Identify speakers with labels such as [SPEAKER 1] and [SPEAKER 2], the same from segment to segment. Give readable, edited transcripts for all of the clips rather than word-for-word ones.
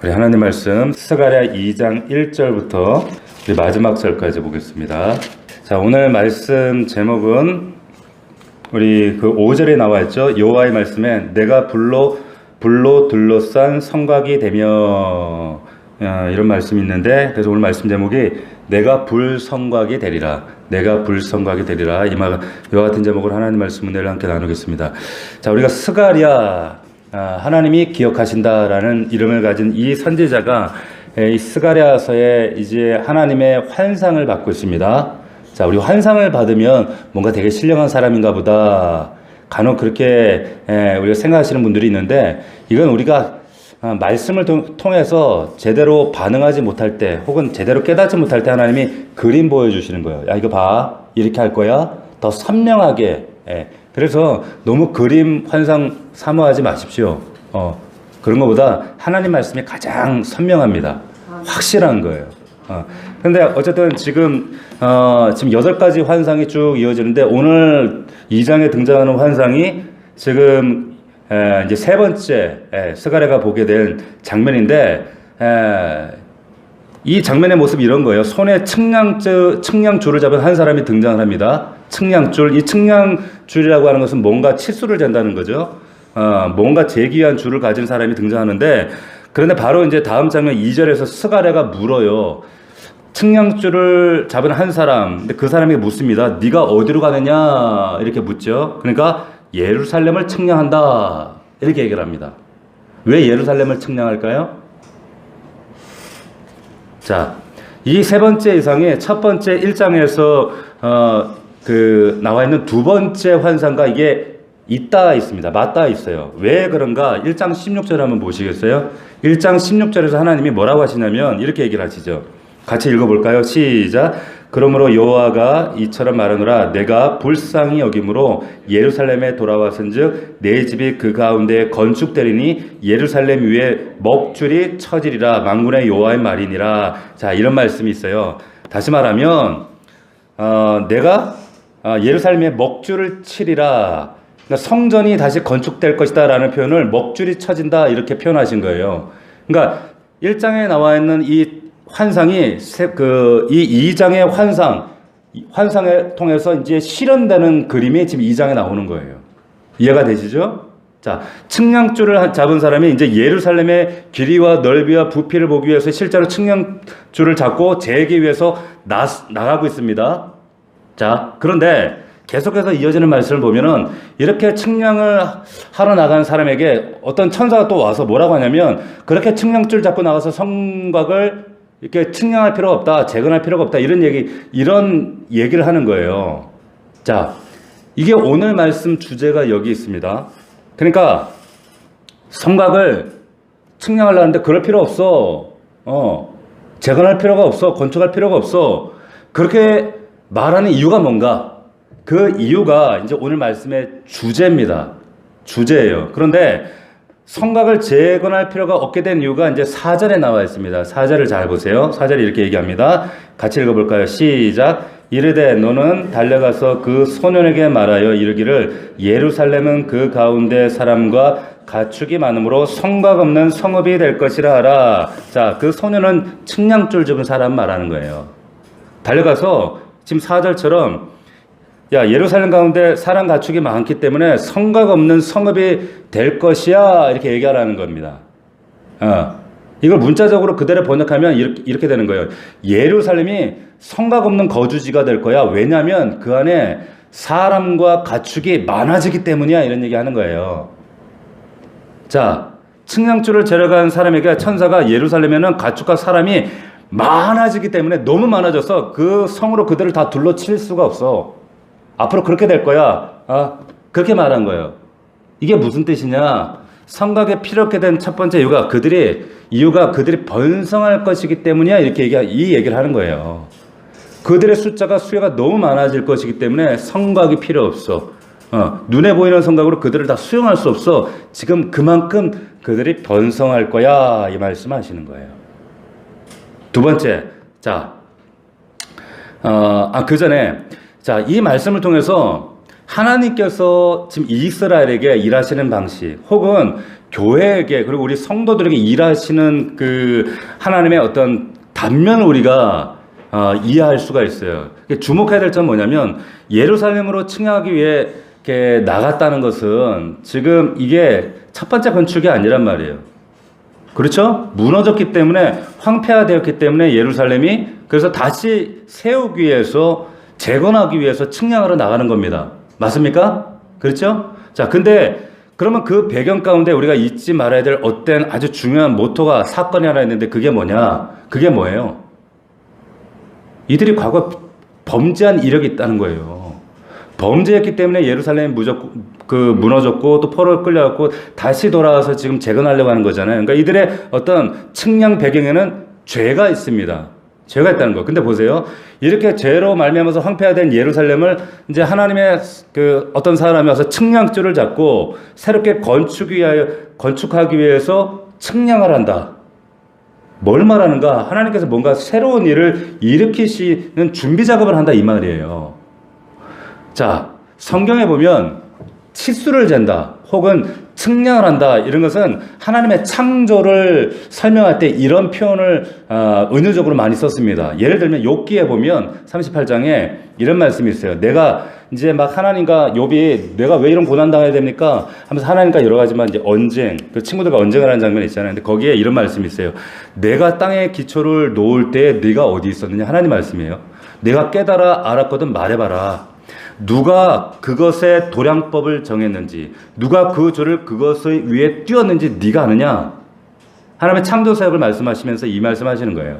[SPEAKER 1] 우리 하나님 말씀 스가랴 2장 1절부터 우리 마지막 절까지 보겠습니다. 자, 오늘 말씀 제목은 우리 그 5절에 나와 있죠. 여호와의 말씀에 내가 불로 둘러싼 성곽이 되며, 이런 말씀이 있는데, 그래서 오늘 말씀 제목이 내가 불성곽이 되리라. 내가 불성곽이 되리라. 이와 같은 제목으로 하나님 말씀 은혜를 함께 나누겠습니다. 자, 우리가 스가랴, 하나님이 기억하신다라는 이름을 가진 이 선지자가 이 스가랴서에 이제 하나님의 환상을 받고 있습니다. 자, 우리 환상을 받으면 뭔가 되게 신령한 사람인가 보다 간혹 그렇게 우리가 생각하시는 분들이 있는데, 이건 우리가 말씀을 통해서 제대로 반응하지 못할 때 혹은 제대로 깨닫지 못할 때 하나님이 그림 보여주시는 거예요. 야, 이거 봐, 이렇게 할 거야. 더 선명하게. 그래서 너무 그림 환상 사모하지 마십시오. 그런 것보다 하나님 말씀이 가장 선명합니다. 확실한 거예요. 근데 어쨌든 지금 8가지 환상이 쭉 이어지는데, 오늘 2장에 등장하는 환상이 지금 이제 세 번째 스가랴가 보게 된 장면인데, 이 장면의 모습이 이런 거예요. 손에 측량줄을 잡은 한 사람이 등장을 합니다. 측량줄. 이 측량줄이라고 하는 것은 뭔가 치수를 잰다는 거죠. 뭔가 재기 위한 줄을 가진 사람이 등장하는데, 그런데 바로 이제 다음 장면 2절에서 스가랴가 물어요. 측량줄을 잡은 한 사람, 근데 그 사람에게 묻습니다. 네가 어디로 가느냐 이렇게 묻죠. 그러니까 예루살렘을 측량한다 이렇게 얘기를 합니다. 왜 예루살렘을 측량할까요? 자, 이 세 번째 이상의 첫 번째 1장에서 나와 있는 두 번째 환상과 이게 있습니다. 맞닿아 있어요. 왜 그런가? 1장 16절 한번 보시겠어요? 1장 16절에서 하나님이 뭐라고 하시냐면 이렇게 얘기를 하시죠. 같이 읽어볼까요? 시작. 그러므로 여호와가 이처럼 말하노라. 내가 불쌍히 여김으로 예루살렘에 돌아왔은즉 내 집이 그 가운데 건축되리니 예루살렘 위에 먹줄이 쳐지리라. 만군의 여호와의 말이니라. 자, 이런 말씀이 있어요. 다시 말하면 내가 예루살렘에 먹줄을 치리라. 그러니까 성전이 다시 건축될 것이다 라는 표현을 먹줄이 쳐진다 이렇게 표현하신 거예요. 그러니까 1장에 나와 있는 이 환상이 이 2장의 환상을 통해서 이제 실현되는 그림이 지금 2장에 나오는 거예요. 이해가 되시죠? 자, 측량줄을 잡은 사람이 이제 예루살렘의 길이와 넓이와 부피를 보기 위해서 실제로 측량줄을 잡고 재기 위해서 나가고 있습니다. 자, 그런데 계속해서 이어지는 말씀을 보면은 이렇게 측량을 하러 나간 사람에게 어떤 천사가 또 와서 뭐라고 하냐면, 그렇게 측량줄 잡고 나가서 성곽을 이렇게 측량할 필요가 없다, 재건할 필요가 없다, 이런 얘기를 하는 거예요. 자, 이게 오늘 말씀 주제가 여기 있습니다. 그러니까 성곽을 측량하려는데 그럴 필요 없어. 재건할 필요가 없어. 건축할 필요가 없어. 그렇게 말하는 이유가 뭔가? 그 이유가 이제 오늘 말씀의 주제입니다. 주제예요. 그런데 성곽을 재건할 필요가 없게 된 이유가 이제 4절에 나와 있습니다. 4절을 잘 보세요. 4절이 이렇게 얘기합니다. 같이 읽어볼까요? 시작. 이르되 너는 달려가서 그 소년에게 말하여 이르기를 예루살렘은 그 가운데 사람과 가축이 많으므로 성곽 없는 성읍이 될 것이라 하라. 자, 그 소년은 측량줄 잡은 사람 말하는 거예요. 달려가서 지금 4절처럼 예루살렘 가운데 사람 가축이 많기 때문에 성곽 없는 성읍이 될 것이야 이렇게 얘기하라는 겁니다. 이걸 문자적으로 그대로 번역하면 이렇게 되는 거예요. 예루살렘이 성곽 없는 거주지가 될 거야. 왜냐하면 그 안에 사람과 가축이 많아지기 때문이야 이런 얘기 하는 거예요. 자, 측량줄을 재러 간 사람에게 천사가 예루살렘에는 가축과 사람이 많아지기 때문에 너무 많아져서 그 성으로 그들을 다 둘러칠 수가 없어. 앞으로 그렇게 될 거야. 그렇게 말한 거예요. 이게 무슨 뜻이냐? 성곽에 필요 없게 된 첫 번째 이유가 그들이 번성할 것이기 때문이야. 이렇게 이 얘기를 하는 거예요. 그들의 수요가 너무 많아질 것이기 때문에 성곽이 필요 없어. 눈에 보이는 성곽으로 그들을 다 수용할 수 없어. 지금 그만큼 그들이 번성할 거야. 이 말씀 하시는 거예요. 두 번째. 자, 그 전에 이 말씀을 통해서 하나님께서 지금 이스라엘에게 일하시는 방식, 혹은 교회에게, 그리고 우리 성도들에게 일하시는 그 하나님의 어떤 단면을 우리가 이해할 수가 있어요. 주목해야 될 점은 뭐냐면, 예루살렘으로 측량하기 위해 이렇게 나갔다는 것은 지금 이게 첫 번째 건축이 아니란 말이에요. 그렇죠? 무너졌기 때문에, 황폐화되었기 때문에 예루살렘이, 그래서 다시 세우기 위해서, 재건하기 위해서 측량하러 나가는 겁니다. 맞습니까? 그렇죠? 자, 근데 그러면 그 배경 가운데 우리가 잊지 말아야 될 어떤 아주 중요한 모토가, 사건이 하나 있는데, 그게 뭐냐? 그게 뭐예요? 이들이 과거 범죄한 이력이 있다는 거예요. 범죄했기 때문에 예루살렘이 무너졌고 또 포로를 끌려갔고 다시 돌아와서 지금 재건하려고 하는 거잖아요. 그러니까 이들의 어떤 측량 배경에는 죄가 있습니다. 죄가 있다는 거. 근데 보세요. 이렇게 죄로 말미암아서 황폐화된 예루살렘을 이제 하나님의 그 어떤 사람이 와서 측량줄을 잡고 새롭게 건축하기 위해서 측량을 한다. 뭘 말하는가? 하나님께서 뭔가 새로운 일을 일으키시는 준비 작업을 한다 이 말이에요. 자, 성경에 보면 치수를 잰다 혹은 측량을 한다, 이런 것은 하나님의 창조를 설명할 때 이런 표현을 은유적으로 많이 썼습니다. 예를 들면 욥기에 보면 38장에 이런 말씀이 있어요. 내가 이제 막 하나님과 욥이 내가 왜 이런 고난 당해야 됩니까? 하면서 하나님과 여러 가지만 이제 언쟁, 그 친구들과 언쟁을 하는 장면이 있잖아요. 근데 거기에 이런 말씀이 있어요. 내가 땅에 기초를 놓을 때 네가 어디 있었느냐? 하나님 말씀이에요. 내가 깨달아 알았거든 말해봐라. 누가 그것의 도량법을 정했는지, 누가 그 줄을 그것의 위에 띄웠는지 네가 아느냐? 하나님의 창조 사역을 말씀하시면서 이 말씀하시는 거예요.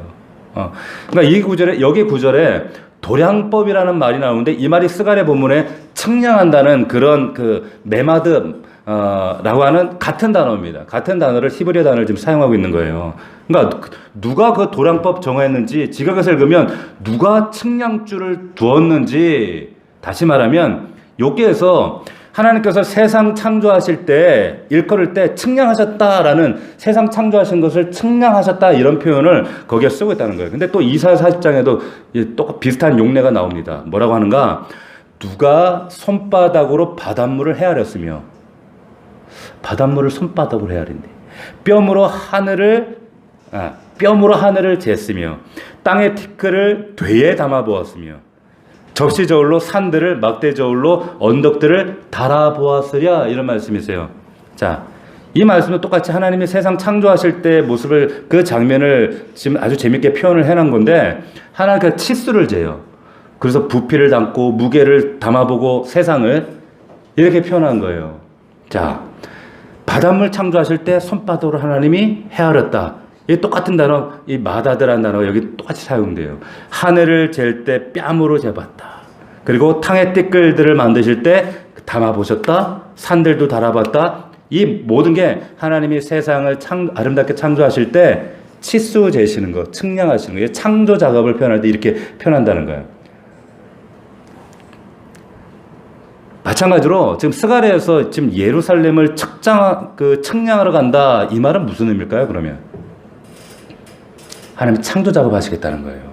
[SPEAKER 1] 그러니까 이 구절에, 여기 구절에 도량법이라는 말이 나오는데, 이 말이 스가랴 본문에 측량한다는 그런 그 메마드 라고 하는 같은 단어입니다. 같은 단어를, 히브리어 단어를 지금 사용하고 있는 거예요. 그러니까 누가 그 도량법 정했는지, 지각에서 읽으면 누가 측량줄을 두었는지, 다시 말하면 욥기에서 하나님께서 세상 창조하실 때, 일컬을 때 측량하셨다라는, 세상 창조하신 것을 측량하셨다, 이런 표현을 거기에 쓰고 있다는 거예요. 근데 또 이사야 40장에도 또 비슷한 용례가 나옵니다. 뭐라고 하는가? 누가 손바닥으로 바닷물을 헤아렸으며, 바닷물을 손바닥으로 헤아린대. 뼘으로 하늘을 쟀으며, 땅의 티끌을 되에 담아 보았으며, 접시 저울로 산들을, 막대 저울로 언덕들을 달아보았으랴, 이런 말씀이세요. 자, 이 말씀도 똑같이 하나님이 세상 창조하실 때 모습을, 그 장면을 지금 아주 재밌게 표현을 해놓은 건데, 하나님께서 치수를 재요. 그래서 부피를 담고 무게를 담아보고 세상을 이렇게 표현한 거예요. 자, 바닷물 창조하실 때 손바닥으로 하나님이 헤아렸다. 이 똑같은 단어, 이 마다드라는 단어가 여기 똑같이 사용돼요. 하늘을 잴 때 뺨으로 재봤다. 그리고 탕의 띠끌들을 만드실 때 담아보셨다. 산들도 달아봤다. 이 모든 게 하나님이 세상을 아름답게 창조하실 때 치수 재시는 거, 측량하시는 거, 창조 작업을 표현할 때 이렇게 표현한다는 거예요. 마찬가지로 지금 스가랴에서 지금 예루살렘을 측량하러 간다, 이 말은 무슨 의미일까요? 그러면 하나님 창조 작업 하시겠다는 거예요.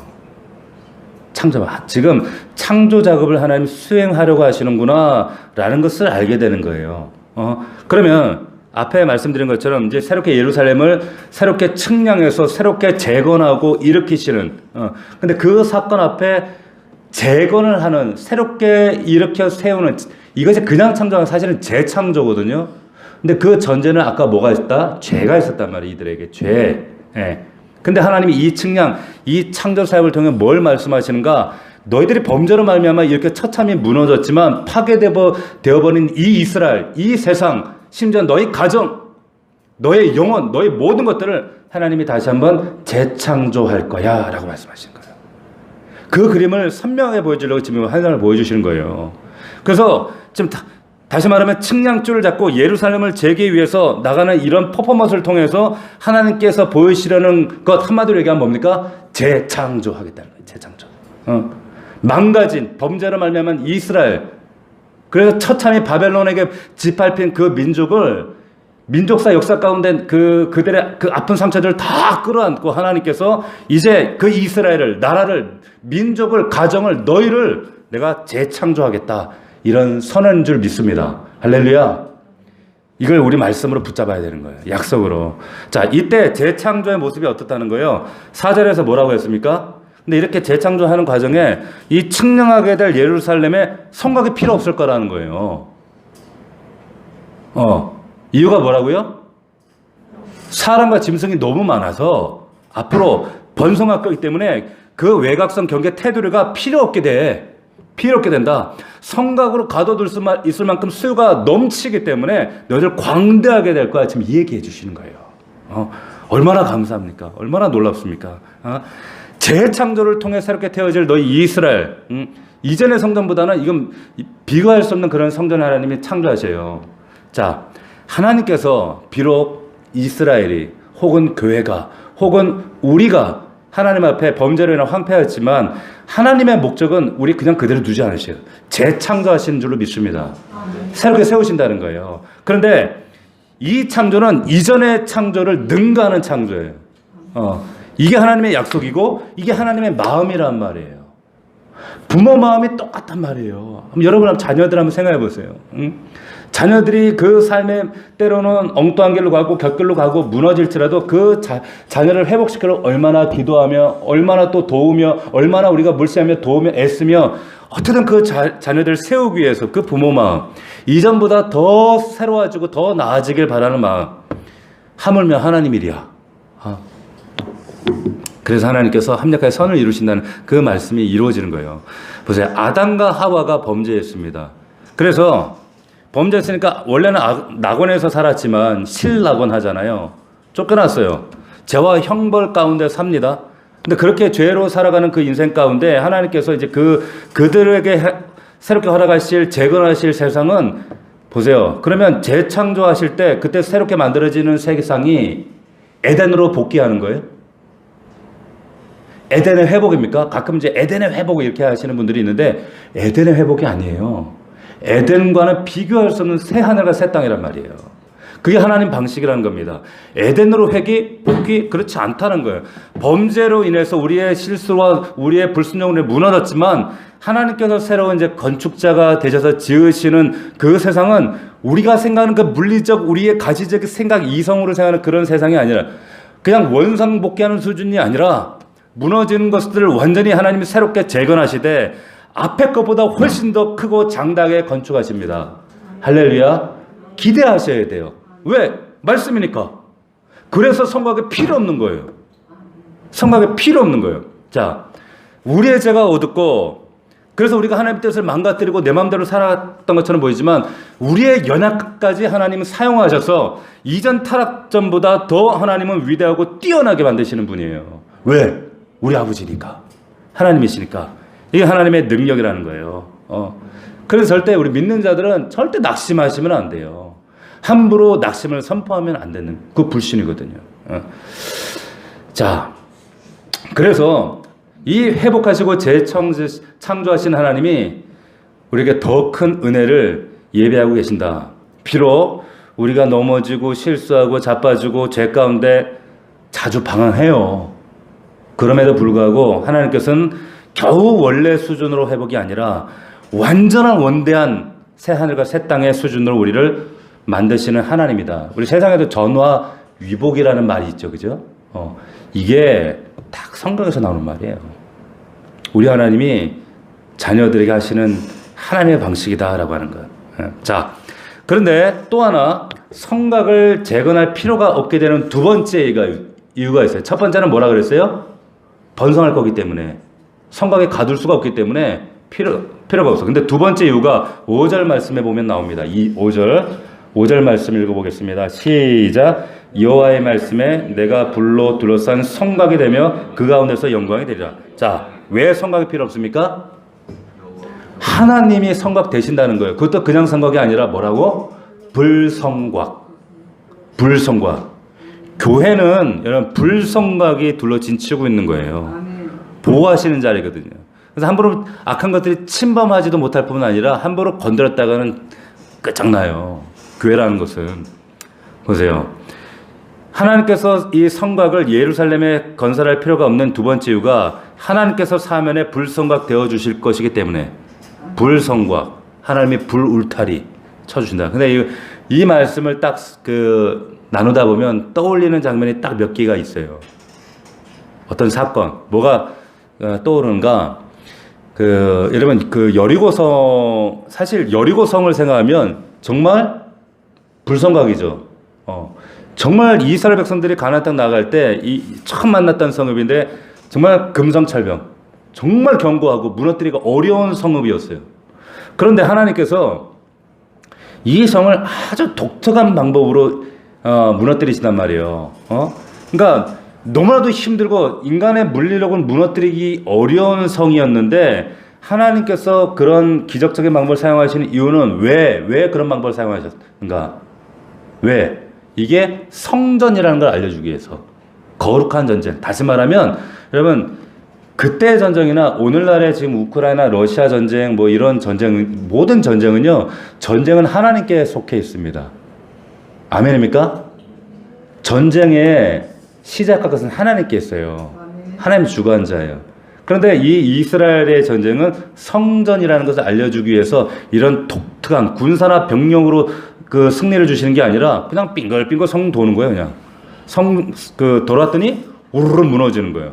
[SPEAKER 1] 지금 창조 작업을 하나님 수행하려고 하시는구나 라는 것을 알게 되는 거예요. 그러면 앞에 말씀드린 것처럼 이제 새롭게 예루살렘을 새롭게 측량해서 새롭게 재건하고 일으키시는, 근데 그 사건 앞에 재건을 하는, 새롭게 일으켜 세우는, 이것이 그냥 창조가 사실은 재창조거든요. 근데 그 전제는 아까 뭐가 있다? 죄가 있었단 말이에요. 이들에게 죄. 근데 하나님이 이 측량, 이 창조 사역을 통해 뭘 말씀하시는가? 너희들이 범죄로 말미암아 이렇게 처참히 무너졌지만 파괴되어버린 이 이스라엘, 이 세상, 심지어 너희 가정, 너의 영혼, 너희 모든 것들을 하나님이 다시 한번 재창조할 거야 라고 말씀하시는 거예요. 그 그림을 선명하게 보여주려고 지금 하나님을 보여주시는 거예요. 그래서 지금 다시 말하면 측량줄을 잡고 예루살렘을 재기 위해서 나가는 이런 퍼포먼스를 통해서 하나님께서 보여주시려는 것, 한마디로 얘기하면 뭡니까? 재창조하겠다는 거예요. 재창조. 망가진, 범죄로 말미암은 이스라엘, 그래서 처참히 바벨론에게 짓밟힌 그 민족을, 민족사 역사 가운데 그들의 그 아픈 상처들을 다 끌어안고 하나님께서 이제 그 이스라엘을, 나라를, 민족을, 가정을, 너희를 내가 재창조하겠다, 이런 선언인 줄 믿습니다. 할렐루야. 이걸 우리 말씀으로 붙잡아야 되는 거예요. 약속으로. 자, 이때 재창조의 모습이 어떻다는 거예요? 4절에서 뭐라고 했습니까? 근데 이렇게 재창조하는 과정에 이 측량하게 될 예루살렘에 성곽이 필요 없을 거라는 거예요. 이유가 뭐라고요? 사람과 짐승이 너무 많아서 앞으로 번성할 거기 때문에 그 외곽선 경계 테두리가 필요 없게 된다. 성곽으로 가둬둘 수 있을 만큼 수요가 넘치기 때문에 너희들 광대하게 될 거야. 지금 이 얘기해 주시는 거예요. 얼마나 감사합니까? 얼마나 놀랍습니까? 재창조를 통해 새롭게 태어질 너희 이스라엘. 이전의 성전보다는 이건 비교할 수 없는 그런 성전 하나님이 창조하셔요. 자, 하나님께서 비록 이스라엘이 혹은 교회가 혹은 우리가 하나님 앞에 범죄로 인해 황폐했지만 하나님의 목적은 우리 그냥 그대로 두지 않으셔요. 재창조하시는 줄로 믿습니다. 새롭게 세우신다는 거예요. 그런데 이 창조는 이전의 창조를 능가하는 창조예요. 이게 하나님의 약속이고 이게 하나님의 마음이란 말이에요. 부모 마음이 똑같단 말이에요. 여러분 자녀들 한번 생각해 보세요. 자녀들이 그 삶에 때로는 엉뚱한 길로 가고 곁길로 가고 무너질지라도 그 자녀를 회복시키려 얼마나 기도하며 얼마나 또 도우며 얼마나 우리가 물세하며 도우며 애쓰며 어떻게든 그 자녀들을 세우기 위해서 그 부모 마음 이전보다 더 새로워지고 더 나아지길 바라는 마음 하물며 하나님 일이야. 그래서 하나님께서 합력하여 선을 이루신다는 그 말씀이 이루어지는 거예요. 보세요. 아담과 하와가 범죄했습니다. 그래서 범죄했으니까 원래는 낙원에서 살았지만 실낙원 하잖아요. 쫓겨났어요. 죄와 형벌 가운데 삽니다. 근데 그렇게 죄로 살아가는 그 인생 가운데 하나님께서 이제 그들에게 새롭게 허락하실 재건하실 세상은 보세요. 그러면 재창조하실 때 그때 새롭게 만들어지는 세상이 에덴으로 복귀하는 거예요. 에덴의 회복입니까? 가끔 이제 에덴의 회복 이렇게 하시는 분들이 있는데 에덴의 회복이 아니에요. 에덴과는 비교할 수 없는 새 하늘과 새 땅이란 말이에요. 그게 하나님 방식이라는 겁니다. 에덴으로 복귀 그렇지 않다는 거예요. 범죄로 인해서 우리의 실수와 우리의 불순종으로 무너졌지만 하나님께서 새로운 이제 건축자가 되셔서 지으시는 그 세상은 우리가 생각하는 그 물리적 우리의 가시적 생각 이성으로 생각하는 그런 세상이 아니라 그냥 원상복귀하는 수준이 아니라 무너지는 것들을 완전히 하나님이 새롭게 재건하시되 앞에 것보다 훨씬 더 크고 장대하게 건축하십니다. 할렐루야. 기대하셔야 돼요. 왜? 말씀이니까. 그래서 성곽에 필요 없는 거예요. 성곽에 필요 없는 거예요. 자, 우리의 죄가 어둡고 그래서 우리가 하나님의 뜻을 망가뜨리고 내 마음대로 살았던 것처럼 보이지만 우리의 연약까지 하나님은 사용하셔서 이전 타락전보다 더 하나님은 위대하고 뛰어나게 만드시는 분이에요. 왜? 우리 아버지니까. 하나님이시니까. 이게 하나님의 능력이라는 거예요. 그래서 절대 우리 믿는 자들은 절대 낙심하시면 안 돼요. 함부로 낙심을 선포하면 안 되는 그 불신이거든요. 자, 그래서 이 회복하시고 재창조하신 하나님이 우리에게 더 큰 은혜를 예배하고 계신다. 비록 우리가 넘어지고 실수하고 자빠지고 죄 가운데 자주 방황해요. 그럼에도 불구하고 하나님께서는 겨우 원래 수준으로 회복이 아니라 완전한 원대한 새 하늘과 새 땅의 수준으로 우리를 만드시는 하나님이다. 우리 세상에도 전화 위복이라는 말이 있죠. 그죠? 이게 딱 성경에서 나오는 말이에요. 우리 하나님이 자녀들에게 하시는 하나님의 방식이다라고 하는 거예요. 자, 그런데 또 하나 성곽을 재건할 필요가 없게 되는 두 번째 이유가 있어요. 첫 번째는 뭐라 그랬어요? 번성할 거기 때문에. 성곽에 가둘 수가 없기 때문에 필요가 없어. 근데 두 번째 이유가 5절 말씀에 보면 나옵니다. 이 5절 말씀 읽어보겠습니다. 시작. 여호와의 말씀에 내가 불로 둘러싼 성곽이 되며 그 가운데서 영광이 되리라. 자, 왜 성곽이 필요 없습니까? 하나님이 성곽 되신다는 거예요. 그것도 그냥 성곽이 아니라 뭐라고? 불성곽. 교회는 여러분 불성곽이 둘러진치고 있는 거예요. 보호하시는 자리거든요. 그래서 함부로 악한 것들이 침범하지도 못할 뿐만 아니라 함부로 건드렸다가는 끝장나요. 교회라는 것은. 보세요. 하나님께서 이 성곽을 예루살렘에 건설할 필요가 없는 두 번째 이유가 하나님께서 사면에 불성곽 되어 주실 것이기 때문에. 불성곽. 하나님이 불 울타리 쳐주신다. 근데 이 말씀을 딱 나누다 보면 떠올리는 장면이 딱 몇 개가 있어요. 어떤 사건, 뭐가 떠오르는가? 여러분, 여리고성, 사실 여리고성을 생각하면 정말 불성각이죠. 정말 이스라엘 백성들이 가나안 땅 나갈 때 처음 만났던 성읍인데 정말 금성찰병, 정말 견고하고 무너뜨리기가 어려운 성읍이었어요. 그런데 하나님께서 이 성을 아주 독특한 방법으로 무너뜨리신단 말이에요. 그러니까 너무나도 힘들고 인간의 물리력은 무너뜨리기 어려운 성이었는데 하나님께서 그런 기적적인 방법을 사용하시는 이유는 왜 그런 방법을 사용하셨는가? 왜? 이게 성전이라는 걸 알려주기 위해서. 거룩한 전쟁. 다시 말하면 여러분, 그때의 전쟁이나 오늘날의 지금 우크라이나 러시아 전쟁 뭐 이런 전쟁, 모든 전쟁은요, 전쟁은 하나님께 속해 있습니다. 아멘입니까? 전쟁의 시작과 것은 하나님께 있어요. 하나님 주관자예요. 그런데 이 이스라엘의 전쟁은 성전이라는 것을 알려주기 위해서 이런 독특한 군사나 병력으로 승리를 주시는 게 아니라 그냥 빙글빙글 성 도는 거예요. 그냥 돌았더니 우르르 무너지는 거예요.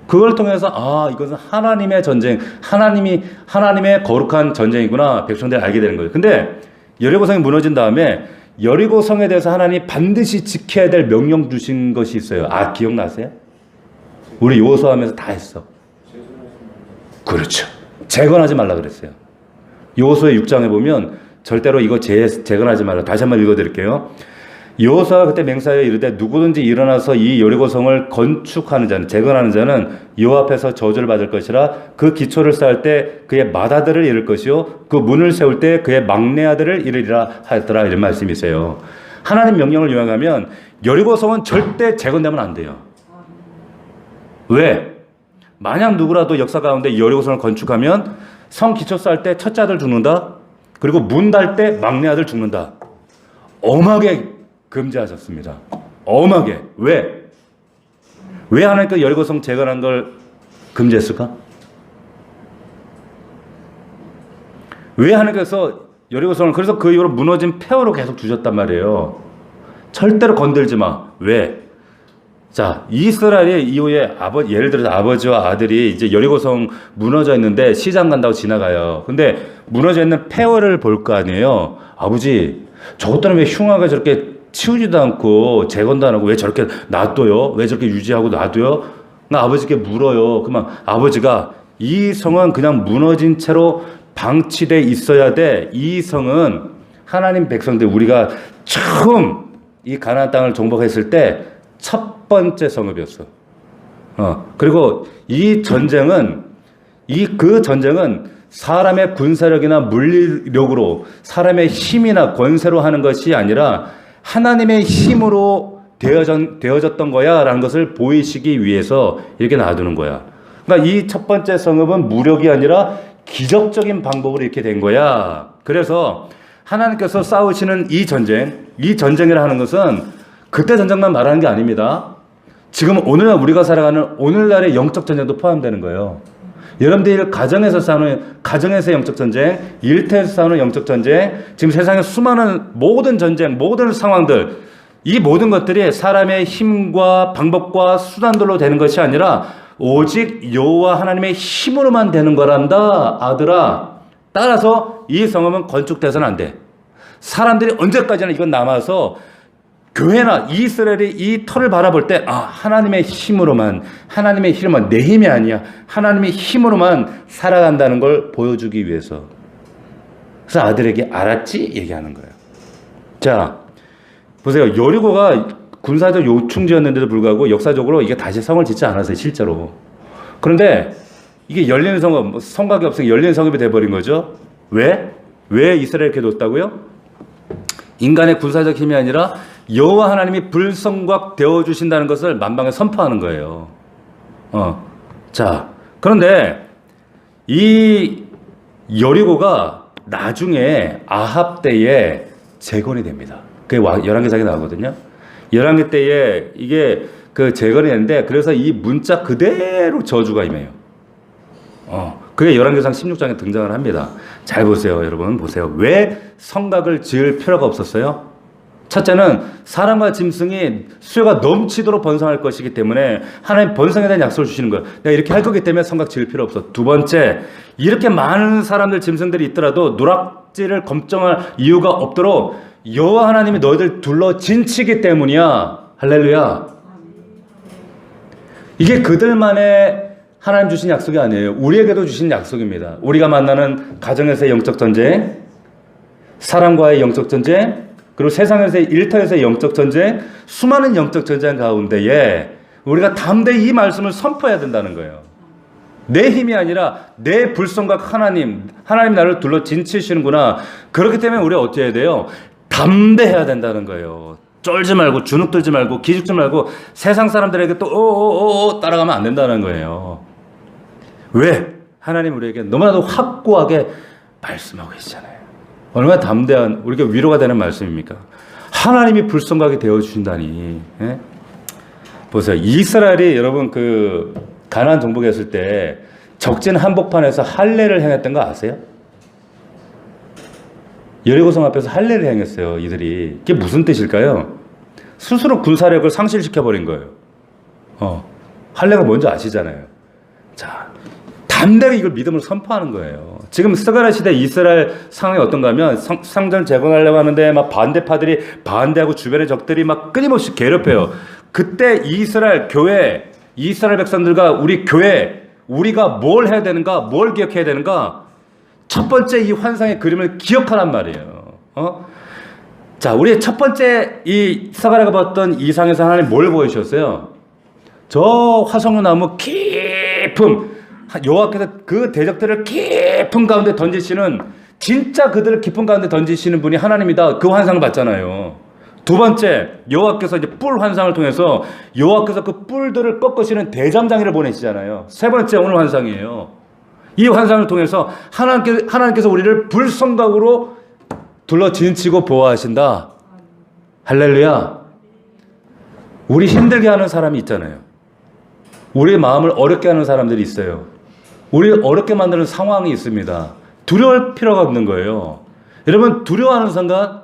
[SPEAKER 1] 그걸 통해서 이것은 하나님의 전쟁, 하나님의 거룩한 전쟁이구나 백성들이 알게 되는 거예요. 근데 여리고성이 무너진 다음에 여리고성에 대해서 하나님이 반드시 지켜야 될 명령 주신 것이 있어요. 기억나세요? 우리 요호수아하면서 다 했어. 그렇죠. 재건하지 말라 그랬어요. 요호수아 6장에 보면 절대로 이거 재건하지 말라. 다시 한번 읽어드릴게요. 여호수아가 그때 맹세하여 이르되 누구든지 일어나서 이 여리고성을 건축하는 자는, 재건하는 자는 여호와 앞에서 저주를 받을 것이라. 그 기초를 쌓을 때 그의 맏아들을 잃을 것이요 그 문을 세울 때 그의 막내 아들을 잃으리라 하였더라. 이런 말씀이세요. 하나님 명령을 요약하면 여리고성은 절대 재건되면 안 돼요. 왜? 만약 누구라도 역사 가운데 여리고성을 건축하면 성 기초 쌓을 때 첫째 아들 죽는다. 그리고 문 달 때 막내 아들 죽는다. 엄하게 금지하셨습니다. 엄하게. 왜? 왜 하나님께서 여리고성 재건한 걸 금지했을까? 왜 하나님께서 여리고성을, 그래서 그 이후로 무너진 폐허로 계속 주셨단 말이에요. 절대로 건들지 마. 왜? 자, 이스라엘이 이후에 예를 들어서 아버지와 아들이 이제 여리고성 무너져 있는데 시장 간다고 지나가요. 근데 무너져 있는 폐허를 볼 거 아니에요. 아버지, 저것들은 왜 흉하게 저렇게 치우지도 않고 재건도 안 하고 왜 저렇게 놔둬요? 왜 저렇게 유지하고 놔둬요? 나 아버지께 물어요. 그러면 아버지가 이 성은 그냥 무너진 채로 방치돼 있어야 돼. 이 성은 하나님 백성들, 우리가 처음 이 가나안 땅을 정복했을 때 첫 번째 성읍이었어. 그리고 이 전쟁은 그 전쟁은 사람의 군사력이나 물리력으로, 사람의 힘이나 권세로 하는 것이 아니라 하나님의 힘으로 되어졌던 거야 라는 것을 보이시기 위해서 이렇게 놔두는 거야. 그러니까 이 첫 번째 성읍은 무력이 아니라 기적적인 방법으로 이렇게 된 거야. 그래서 하나님께서 싸우시는 이 전쟁이라 하는 것은 그때 전쟁만 말하는 게 아닙니다. 지금 오늘날 우리가 살아가는 오늘날의 영적 전쟁도 포함되는 거예요. 여러분들이 가정에서 영적 전쟁, 일터에서 싸우는 영적 전쟁, 지금 세상에 수많은 모든 전쟁, 모든 상황들, 이 모든 것들이 사람의 힘과 방법과 수단들로 되는 것이 아니라 오직 여호와 하나님의 힘으로만 되는 거란다, 아들아. 따라서 이 성읍은 건축돼서는 안 돼. 사람들이 언제까지나 이건 남아서 교회나 이스라엘이 이 터를 바라볼 때 하나님의 힘으로만, 내 힘이 아니야, 하나님의 힘으로만 살아간다는 걸 보여주기 위해서. 그래서 아들에게 알았지? 얘기하는 거예요. 자, 보세요. 여리고가 군사적 요충지였는데도 불구하고 역사적으로 이게 다시 성을 짓지 않았어요, 실제로. 그런데 이게 열리는 성읍, 성곽이 없으니까 열리는 성읍이 돼버린 거죠. 왜? 왜 이스라엘 이렇게 뒀다고요? 인간의 군사적 힘이 아니라 여호와 하나님이 불성곽 되어 주신다는 것을 만방에 선포하는 거예요. 자, 그런데 이 여리고가 나중에 아합 때에 재건이 됩니다. 그게 열왕기상에 나오거든요. 열왕기 때에 이게 재건이 되는데, 그래서 이 문자 그대로 저주가 임해요. 그게 열왕기상 16장에 등장을 합니다. 잘 보세요, 여러분. 보세요. 왜 성곽을 지을 필요가 없었어요? 첫째는 사람과 짐승이 수요가 넘치도록 번성할 것이기 때문에 하나님 번성에 대한 약속을 주시는 거예요. 내가 이렇게 할 거기 때문에 성곽 지을 필요 없어. 두 번째, 이렇게 많은 사람들, 짐승들이 있더라도 누락지를 검정할 이유가 없도록 여호와 하나님이 너희들 둘러 진치기 때문이야. 할렐루야. 이게 그들만의 하나님 주신 약속이 아니에요. 우리에게도 주신 약속입니다. 우리가 만나는 가정에서의 영적 전쟁, 사람과의 영적 전쟁, 그리고 세상에서의 일터에서의 영적 전쟁, 수많은 영적 전쟁 가운데에 우리가 담대히 이 말씀을 선포해야 된다는 거예요. 내 힘이 아니라 내 불성각 하나님 나를 둘러 진치시는구나. 그렇기 때문에 우리가 어떻게 해야 돼요? 담대해야 된다는 거예요. 쫄지 말고 주눅들지 말고 기죽지 말고 세상 사람들에게 또 따라가면 안 된다는 거예요. 왜? 하나님 우리에게 너무나도 확고하게 말씀하고 계시잖아요. 얼마나 담대한 우리가 위로가 되는 말씀입니까? 하나님이 불성각이 되어주신다니. 예? 보세요. 이스라엘이 여러분 그 가나안 정복에 있을 때 적진 한복판에서 할례를 행했던 거 아세요? 여리고성 앞에서 할례를 행했어요. 이들이. 이게 무슨 뜻일까요? 스스로 군사력을 상실시켜버린 거예요. 할례가 뭔지 아시잖아요. 자, 담대하게 이걸 믿음을 선포하는 거예요. 지금 스가랴 시대 이스라엘 상황이 어떤가 하면 성전 재건하려고 하는데 막 반대파들이 반대하고 주변의 적들이 막 끊임없이 괴롭혀요. 그때 이스라엘 교회, 이스라엘 백성들과 우리 교회, 우리가 뭘 해야 되는가, 뭘 기억해야 되는가? 첫 번째 이 환상의 그림을 기억하란 말이에요. 자, 우리 첫 번째 이 스가랴가 봤던 이상에서 하나님 뭘 보여주셨어요? 저 화석나무 깊은 여호와께서 그 대적들을 깊은 가운데 던지시는, 진짜 그들을 깊은 가운데 던지시는 분이 하나님이다. 그 환상을 봤잖아요. 두 번째, 여호와께서 이제 뿔 환상을 통해서 여호와께서 그 뿔들을 꺾으시는 대장장이를 보내시잖아요. 세 번째 오늘 환상이에요. 이 환상을 통해서 하나님께서 우리를 불성각으로 둘러 진치고 보호하신다. 할렐루야. 우리 힘들게 하는 사람이 있잖아요. 우리의 마음을 어렵게 하는 사람들이 있어요. 우리를 어렵게 만드는 상황이 있습니다. 두려울 필요가 없는 거예요. 여러분 두려워하는 순간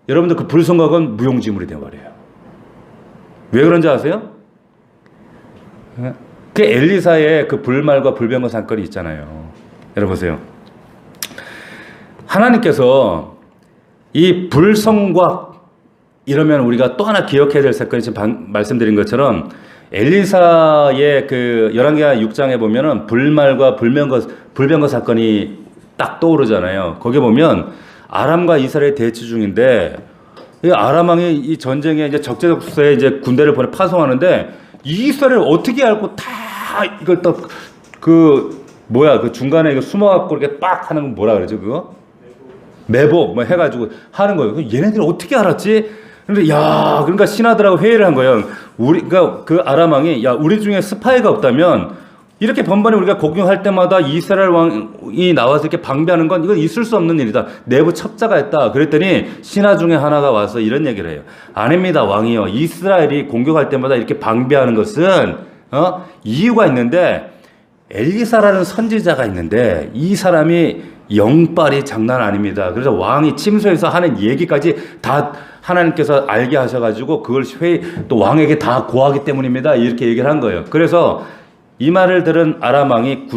[SPEAKER 1] 여러분들 그 불성각은 무용지물이 되어버려요. 왜 그런지 아세요? 그 엘리사의 그 불말과 불병거 사건이 있잖아요. 여러분 보세요. 하나님께서 이 불성각 이러면 우리가 또 하나 기억해야 될 사건이 지금 말씀드린 것처럼 엘리사의 그 열왕기하 6장에 보면은 불말과 불병거 사건이 딱 떠오르잖아요. 거기 보면 아람과 이스라엘 대치 중인데 이 아람 왕이 이 전쟁에 이제 적재적소에 이제 군대를 파송하는데 이스라엘 어떻게 알고 다 이걸 또 그 중간에 이거 숨어갖고 이렇게 빡 하는 건 뭐라 그러죠 그거? 매복 뭐 해가지고 하는 거예요. 얘네들이 어떻게 알았지? 근데 그러니까 신하들하고 회의를 한 거예요. 그러니까 그 아람 왕이 우리 중에 스파이가 없다면 이렇게 번번에 우리가 공격할 때마다 이스라엘 왕이 나와서 이렇게 방비하는 건 이건 있을 수 없는 일이다. 내부 첩자가 있다. 그랬더니 신하 중에 하나가 와서 이런 얘기를 해요. 아닙니다, 왕이요. 이스라엘이 공격할 때마다 이렇게 방비하는 것은 이유가 있는데 엘리사라는 선지자가 있는데 이 사람이 영빨이 장난 아닙니다. 그래서 왕이 침소에서 하는 얘기까지 다 하나님께서 알게 하셔가지고 그걸 또 왕에게 다 고하기 때문입니다. 이렇게 얘기를 한 거예요. 그래서 이 말을 들은 아람 왕이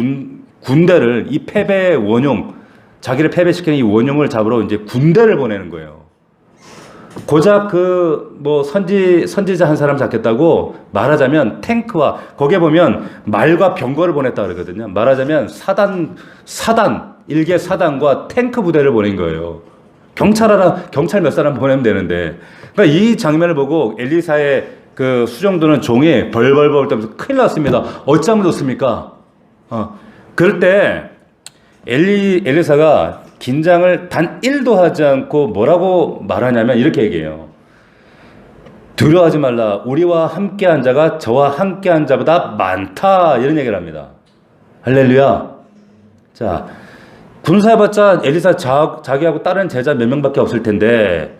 [SPEAKER 1] 군대를 이 패배의 원흉, 자기를 패배시키는 이 원흉을 잡으러 이제 군대를 보내는 거예요. 고작 선지자 한 사람 잡겠다고 말하자면 탱크와 거기에 보면 말과 병거를 보냈다 그러거든요. 말하자면 일개 사단과 탱크 부대를 보낸 거예요. 경찰 몇 사람 보내면 되는데. 그러니까 이 장면을 보고 엘리사의 그 수정도는 종이 벌벌벌 떨면서 큰일 났습니다. 어찌하면 좋습니까? 그럴 때 엘리사가 긴장을 단 1도 하지 않고 뭐라고 말하냐면 이렇게 얘기해요. 두려워하지 말라. 우리와 함께한 자가 저와 함께한 자보다 많다. 이런 얘기를 합니다. 할렐루야. 자, 군사해봤자 엘리사 자기하고 다른 제자 몇 명밖에 없을 텐데,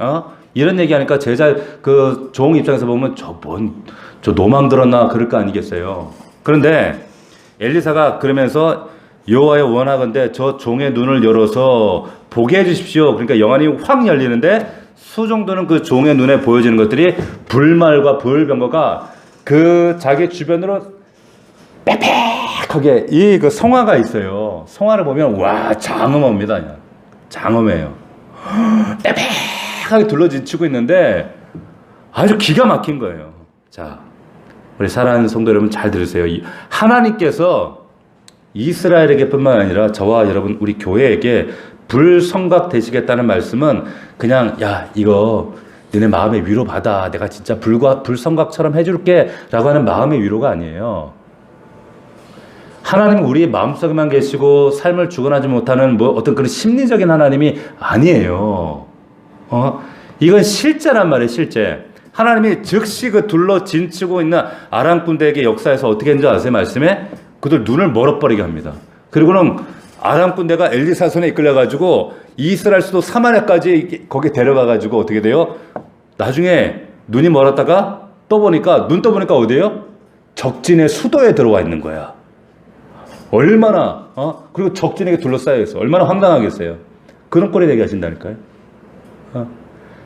[SPEAKER 1] 이런 얘기하니까 제자 그 종 입장에서 보면 저 노망 들었나 그럴 거 아니겠어요. 그런데 엘리사가 그러면서 여호와여 원하건대 저 종의 눈을 열어서 보게 해주십시오. 그러니까 영안이 확 열리는데 수종도는 그 종의 눈에 보여지는 것들이 불말과 불병거가 그 자기 주변으로 빽빽하게 이 그 성화가 있어요. 성화를 보면 와 장엄합니다. 그냥. 장엄해요. 빽빽하게 둘러지치고 있는데 아주 기가 막힌 거예요. 자, 우리 사랑하는 성도 여러분 잘 들으세요. 하나님께서 이스라엘에게뿐만 아니라 저와 여러분 우리 교회에게 불성각 되시겠다는 말씀은 그냥 야 이거 너네 마음의 위로 받아 내가 진짜 불성각처럼 해줄게 라고 하는 마음의 위로가 아니에요. 하나님은 우리 마음속에만 계시고 삶을 주관하지 못하는 뭐 어떤 그런 심리적인 하나님이 아니에요. 이건 실제란 말이에요. 실제 하나님이 즉시 그 둘러 진치고 있는 아람 군대에게 역사에서 어떻게 했는지 아세요? 말씀에 그들 눈을 멀어버리게 합니다. 그리고는 아람 군대가 엘리사 손에 이끌려가지고 이스라엘 수도 사마리아까지 거기 데려가가지고 어떻게 돼요? 나중에 눈이 멀었다가 눈 떠보니까 어디에요? 적진의 수도에 들어와 있는 거야. 얼마나 그리고 적진에게 둘러싸여 있어. 얼마나 황당하겠어요. 그런 꼴이 되게 하신다니까요.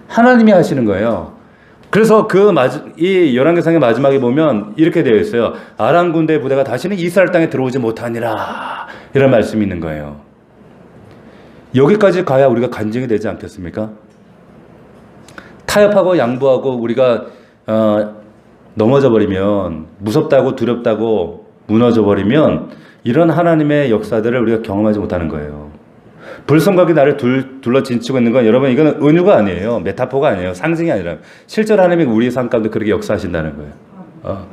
[SPEAKER 1] 하나님이 하시는 거예요. 그래서 이 열왕기상의 마지막에 보면 이렇게 되어 있어요. 아람 군대 부대가 다시는 이스라엘 땅에 들어오지 못하니라. 이런 말씀이 있는 거예요. 여기까지 가야 우리가 간증이 되지 않겠습니까? 타협하고 양보하고 우리가 넘어져 버리면 무섭다고 두렵다고 무너져 버리면 이런 하나님의 역사들을 우리가 경험하지 못하는 거예요. 불성각이 나를 둘러 진치고 있는 건 여러분 이거는 은유가 아니에요. 메타포가 아니에요. 상징이 아니라 실제로 하나님이 우리의 삶 가운데 그렇게 역사하신다는 거예요.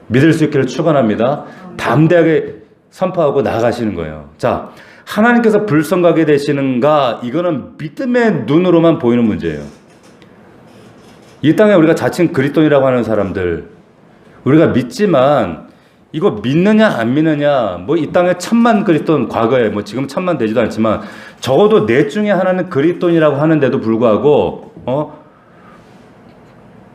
[SPEAKER 1] 믿을 수 있기를 축원합니다. 담대하게 선포하고 나아가시는 거예요. 자, 하나님께서 불성각이 되시는가 이거는 믿음의 눈으로만 보이는 문제예요. 이 땅에 우리가 자칭 그리스도인이라고 하는 사람들 우리가 믿지만 이거 믿느냐 안 믿느냐 뭐 이 땅에 1000만 그리스도인 과거에 뭐 지금 1000만 되지도 않지만 적어도 넷 중에 하나는 그리스도인이라고 하는데도 불구하고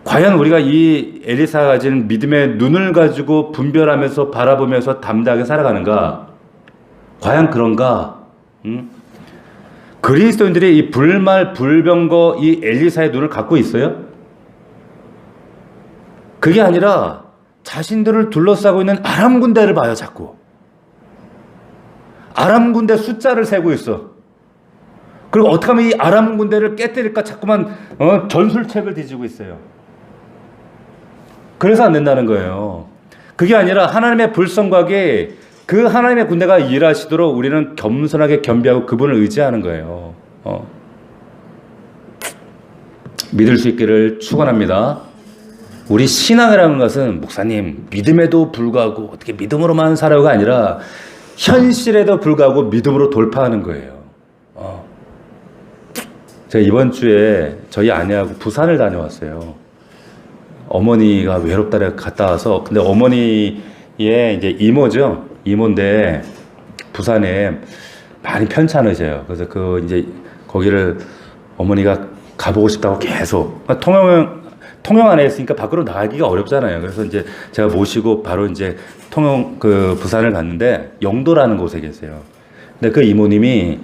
[SPEAKER 1] 과연 우리가 이 엘리사가 가진 믿음의 눈을 가지고 분별하면서 바라보면서 담대하게 살아가는가? 과연 그런가? 그리스도인들이 이 불말 불병거 이 엘리사의 눈을 갖고 있어요? 그게 아니라 자신들을 둘러싸고 있는 아람 군대를 봐요, 자꾸. 아람 군대 숫자를 세고 있어. 그리고 어떻게 하면 이 아람 군대를 깨뜨릴까 자꾸만 전술책을 뒤지고 있어요. 그래서 안 된다는 거예요. 그게 아니라 하나님의 불성각에 그 하나님의 군대가 일하시도록 우리는 겸손하게 겸비하고 그분을 의지하는 거예요. 믿을 수 있기를 축원합니다. 우리 신앙이라는 것은 목사님 믿음에도 불구하고 어떻게 믿음으로만 살아요가 아니라 현실에도 불구하고 믿음으로 돌파하는 거예요. 제가 이번 주에 저희 아내하고 부산을 다녀왔어요. 어머니가 외롭다고 갔다 와서 근데 어머니의 이제 이모죠. 이모인데 부산에 많이 편찮으세요. 그래서 이제 거기를 어머니가 가보고 싶다고 계속 통영 안에 있으니까 밖으로 나가기가 어렵잖아요. 그래서 이제 제가 모시고 바로 이제 부산을 갔는데 영도라는 곳에 계세요. 근데 그 이모님이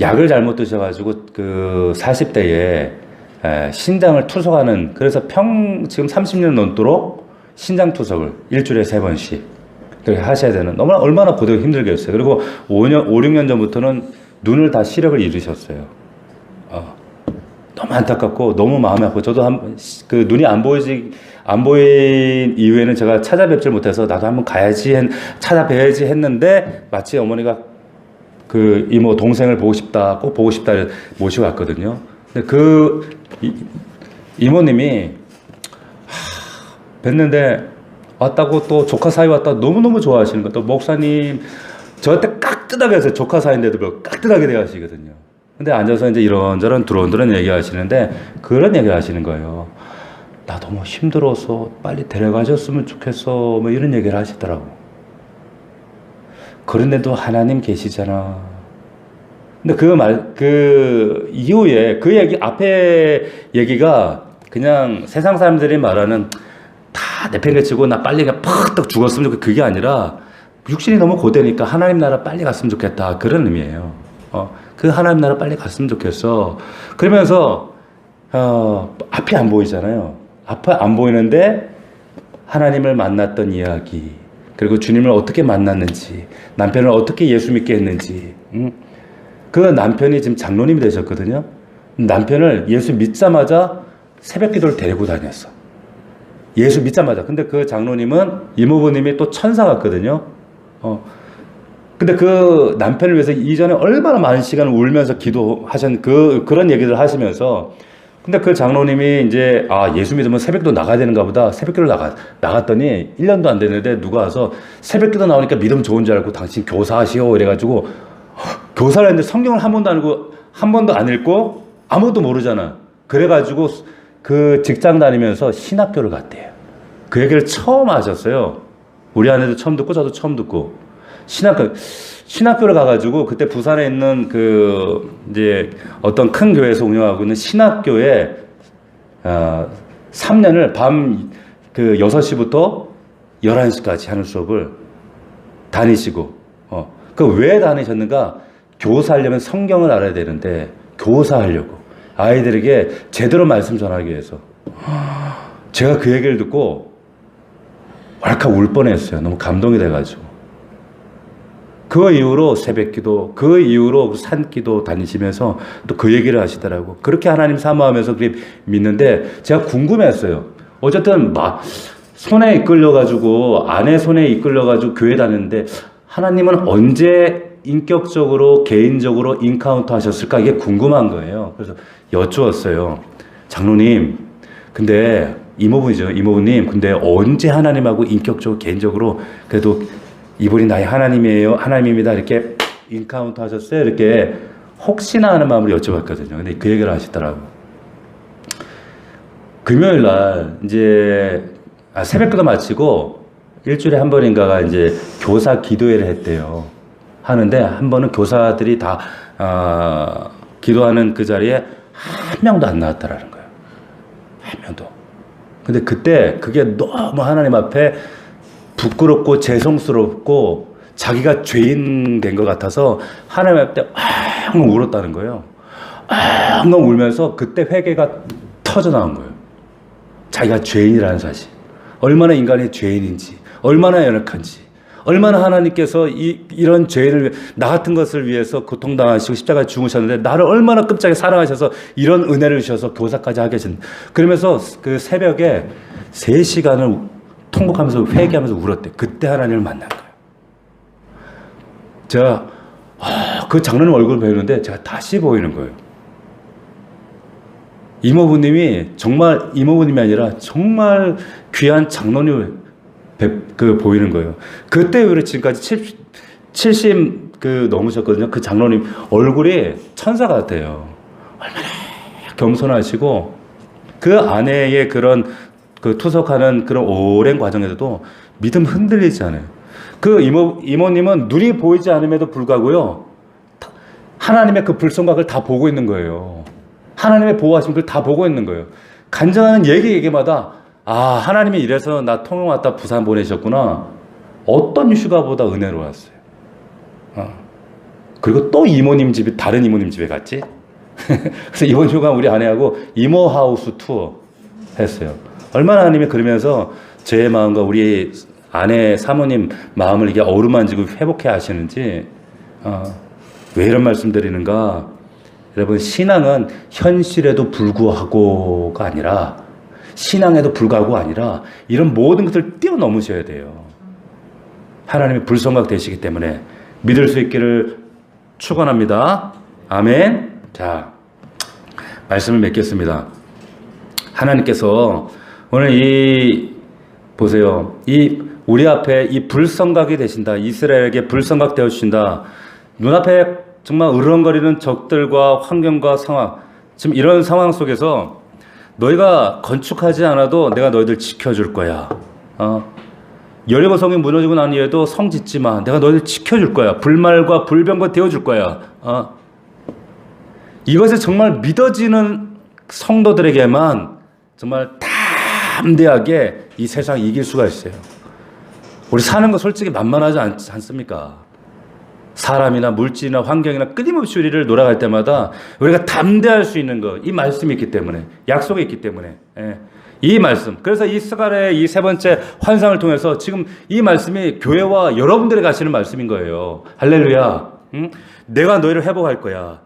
[SPEAKER 1] 약을 잘못 드셔가지고 40대에 신장을 투석하는 그래서 지금 30년 넘도록 신장 투석을 일주일에 3번씩 그렇게 하셔야 되는 얼마나 고되고 힘들겠어요. 그리고 5, 6년 전부터는 눈을 다 시력을 잃으셨어요. 너무 안타깝고 너무 마음이 아프고 저도 눈이 안 보인 이후에는 제가 찾아뵙질 못해서 나도 한번 찾아뵈야지 했는데 마치 어머니가 그 이모 동생을 꼭 보고 싶다 모시고 왔거든요. 근데 이모님이 뵀는데 왔다고 또 조카 사이 왔다 너무너무 좋아하시는 거. 또 목사님 저한테 깍듯하게 해서 조카 사이인데도 깍듯하게 대하시거든요. 근데 앉아서 이제 이런저런 두런두런 얘기하시는데 그런 얘기를 하시는 거예요. 나 너무 힘들어서 빨리 데려가셨으면 좋겠어. 뭐 이런 얘기를 하시더라고. 그런데도 하나님 계시잖아. 근데 그 이후에 그 얘기 앞에 얘기가 그냥 세상 사람들이 말하는 다 내팽개치고 나 빨리 그냥 팍 죽었으면 좋겠어. 그게 아니라 육신이 너무 고되니까 하나님 나라 빨리 갔으면 좋겠다. 그런 의미예요. 그 하나님 나라 빨리 갔으면 좋겠어. 그러면서 앞이 안 보이잖아요. 앞이 안 보이는데 하나님을 만났던 이야기, 그리고 주님을 어떻게 만났는지, 남편을 어떻게 예수 믿게 했는지. 그 남편이 지금 장로님이 되셨거든요. 남편을 예수 믿자마자 새벽 기도를 데리고 다녔어. 예수 믿자마자. 근데 그 장로님은 이모부님이 또 천사 같거든요. 근데 그 남편을 위해서 이전에 얼마나 많은 시간을 울면서 기도하신 그런 얘기를 하시면서, 근데 그 장로님이 이제 예수 믿으면 새벽기도 나가야 되는가 보다. 새벽기도 나갔더니 1년도 안 됐는데 누가 와서 새벽기도 나오니까 믿음 좋은 줄 알고 당신 교사하시오 이래가지고 교사를 했는데 성경을 한 번도 안 읽고 아무것도 모르잖아. 그래가지고 그 직장 다니면서 신학교를 갔대요. 그 얘기를 처음 하셨어요. 우리 아내도 처음 듣고 저도 처음 듣고. 신학교를 가가지고 그때 부산에 있는 이제 어떤 큰 교회에서 운영하고 있는 신학교에 3년을 밤 6시부터 11시까지 하는 수업을 다니시고, 왜 다니셨는가? 교사하려면 성경을 알아야 되는데, 교사하려고. 아이들에게 제대로 말씀 전하기 위해서. 제가 그 얘기를 듣고, 왈칵 울 뻔했어요. 너무 감동이 돼가지고. 그 이후로 새벽기도, 그 이후로 산기도 다니시면서 또 그 얘기를 하시더라고. 그렇게 하나님 사모하면서 믿는데, 제가 궁금했어요. 어쨌든 손에 이끌려가지고, 아내 손에 이끌려가지고 교회 다녔는데, 하나님은 언제 인격적으로, 개인적으로 인카운터 하셨을까? 이게 궁금한 거예요. 그래서 여쭈었어요. 장로님, 근데 이모부죠. 이모부님, 근데 언제 하나님하고 인격적으로, 개인적으로, 그래도 이분이 나의 하나님이에요, 하나님입니다, 이렇게 인카운터 하셨어요? 이렇게 혹시나 하는 마음으로 여쭤봤거든요. 근데 그 얘기를 하시더라고. 금요일 날 이제 새벽기도 마치고 일주일에 한 번인가가 이제 교사 기도회를 했대요. 하는데 한 번은 교사들이 다 기도하는 그 자리에 한 명도 안 나왔다라는 거예요. 한 명도. 근데 그때 그게 너무 하나님 앞에 부끄럽고 죄송스럽고 자기가 죄인 된 것 같아서 하나님 앞에 엉엉 울었다는 거예요. 엉엉 울면서 그때 회개가 터져 나온 거예요. 자기가 죄인이라는 사실, 얼마나 인간의 죄인인지, 얼마나 연약한지, 얼마나 하나님께서 이런 죄인을, 나 같은 것을 위해서 고통당하시고 십자가에 죽으셨는데 나를 얼마나 급작에 사랑하셔서 이런 은혜를 주셔서 교사까지 하게 하신. 그러면서 그 새벽에 3시간을 통곡하면서 회개하면서 울었대. 그때 하나님을 만난 거예요. 제가 그 장로님 얼굴을 배우는데 제가 다시 보이는 거예요. 이모부님이 정말 이모부님이 아니라 정말 귀한 장로님을 보이는 거예요. 그때 이후로 지금까지 70 넘으셨거든요. 그 장로님 얼굴이 천사 같아요. 얼마나 겸손하시고 그 아내의 그런 투석하는 그런 오랜 과정에서도 믿음 흔들리지 않아요. 그 이모님은 눈이 보이지 않음에도 불구하고요, 하나님의 그 불성각을 다 보고 있는 거예요. 하나님의 보호하심 그걸 다 보고 있는 거예요. 간증하는 얘기마다 하나님이 이래서 나 통영 왔다 부산 보내셨구나. 어떤 휴가보다 은혜로웠어요. 그리고 또 이모님 집에, 다른 이모님 집에 갔지. 그래서 이번 휴가 우리 아내하고 이모 하우스 투어 했어요. 얼마나 하나님이 그러면서 제 마음과 우리 아내 사모님 마음을 이게 어루만지고 회복해 하시는지. 왜 이런 말씀 드리는가? 여러분, 신앙은 현실에도 불구하고가 아니라, 신앙에도 불구하고가 아니라 이런 모든 것을 뛰어넘으셔야 돼요. 하나님의 불성각 되시기 때문에 믿을 수 있기를 축원합니다. 아멘. 자, 말씀을 맺겠습니다. 하나님께서 오늘 보세요. 우리 앞에 이 불성각이 되신다. 이스라엘에게 불성각 되어 주신다. 눈앞에 정말 으르렁거리는 적들과 환경과 상황, 지금 이런 상황 속에서 너희가 건축하지 않아도 내가 너희들 지켜줄 거야. 여리고 성이 무너지고 난 이후에도 성 짓지 마. 내가 너희들 지켜줄 거야. 불말과 불병과 되어줄 거야. 이것이 정말 믿어지는 성도들에게만 정말 담대하게 이 세상 이길 수가 있어요. 우리 사는 거 솔직히 만만하지 않습니까? 사람이나 물질이나 환경이나 끊임없이 우리를 놀아갈 때마다 우리가 담대할 수 있는 거, 이 말씀이 있기 때문에, 약속이 있기 때문에, 이 말씀. 그래서 이 스가랴의 이 세 번째 환상을 통해서 지금 이 말씀이 교회와 여러분들이 가시는 말씀인 거예요. 할렐루야. 응? 내가 너희를 회복할 거야.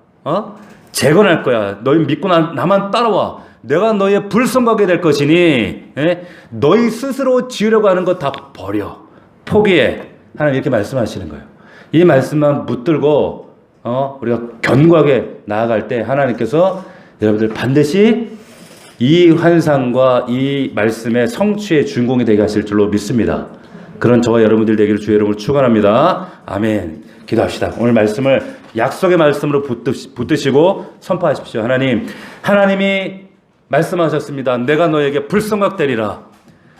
[SPEAKER 1] 재건할 거야. 너희 믿고 나만 따라와. 내가 너희의 불성하게 될 것이니, 너희 스스로 지으려고 하는 거 다 버려. 포기해. 하나님 이렇게 말씀하시는 거예요. 이 말씀만 붙들고 우리가 견고하게 나아갈 때 하나님께서 여러분들 반드시 이 환상과 이 말씀의 성취의 주인공이 되게 하실 줄로 믿습니다. 그런 저와 여러분들 되기를 주의 이름으로 축원합니다. 아멘. 기도합시다. 오늘 말씀을 약속의 말씀으로 붙드시고 선포하십시오. 하나님이 말씀하셨습니다. 내가 너에게 불성각되리라.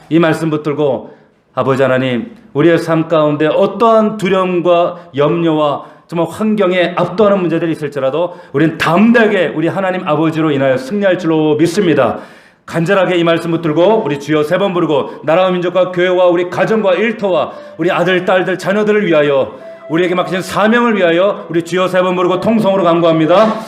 [SPEAKER 1] 이 말씀 붙들고 아버지 하나님, 우리의 삶 가운데 어떠한 두려움과 염려와 정말 환경에 압도하는 문제들이 있을지라도 우리는 담대하게 우리 하나님 아버지로 인하여 승리할 줄로 믿습니다. 간절하게 이 말씀 붙들고 우리 주여 세 번 부르고 나라와 민족과 교회와 우리 가정과 일터와 우리 아들, 딸들, 자녀들을 위하여 우리에게 맡기신 사명을 위하여 우리 주여 세 번 부르고 통성으로 간구합니다.